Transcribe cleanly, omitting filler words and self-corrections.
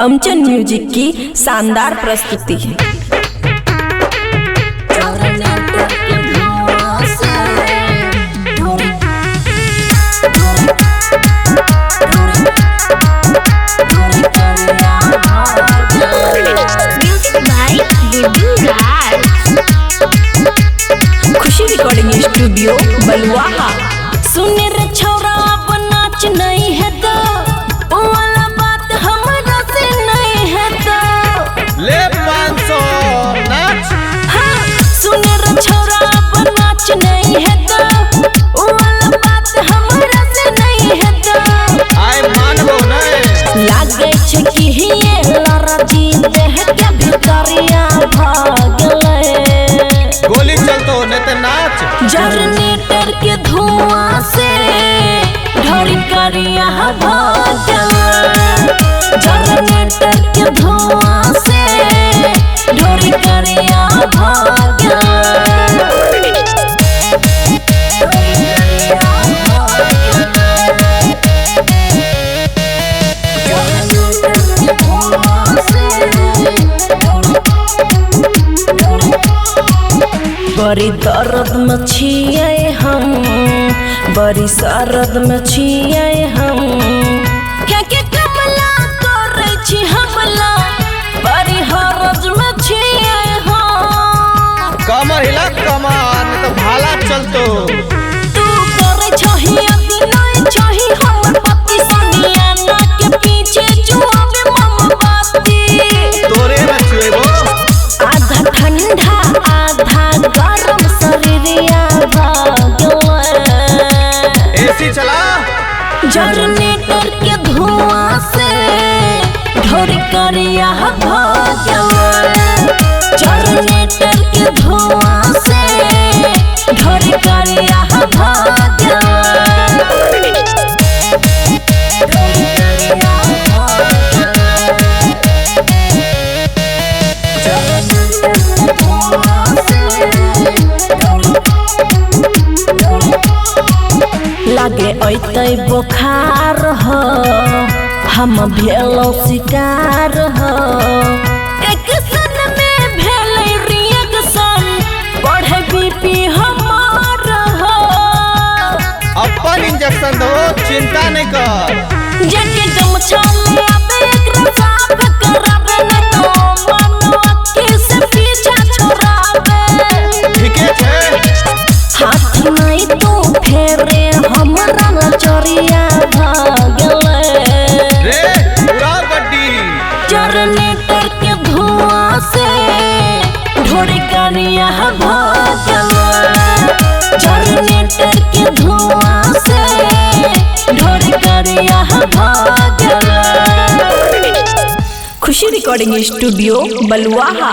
अमचन music की शानदार प्रस्तुति है। खुशी रिकॉर्डिंग स्टूडियो बलुआहा। सुने रे छौरा अब नाच नहीं है तो वाला बात हमरा से नहीं है तो ले 500 नाच। हाँ सुने रे छौरा अब नाच नहीं है तो वाला बात हमरा से नहीं है तो आय मानबो नहीं लागे छे कि ये लड़ा जीते है के भितरिया भागले गोली चलतो ने ते नाच। जनरेटर के धुआं से ढोरी करिया भागल। जनरेटर के धुआं से ढोरी करिया भागल। बड़ी दर्द में छिए हम, बड़ी सरद में छिए हम, के कमला करे छी हमला बड़ी हरज में छिए हम। कमर हिला कमान तो भाला चलतो। तू करे छही अभिनय छही हमर पति सोनिया ना के पीछे जुआबे मोमबत्ती तोरे में छुएबो आधा ठंडा आधा गरम शरीरिया भागल। एसी चला। जनरेटर के धुआं से ढोरी करिया भागल। जनरेटर के धुआं से ढोरी करिया भागल। लागे ऐतै बुखार हो हम भेलो शिकार हो। एक सन में भेलै रिएक्शन बढ़े बीपी हमार हो। अपन इंजेक्शन दो चिंता नहीं कर। जके गमछा ले आबे एकरा साफ कराबे न तो मनो के से पीछा छोड़ाबे। ठीके छे हाथ नहीं तो फेरे हमरा नचरिया भागल। रे पूरा गड्डी। जनरेटर के धुआं से ढोरी करिया भागल। जनरेटर के धुआं से ढोरी करिया भागल। खुशी रिकॉर्डिंग स्टूडियो बलुआहा।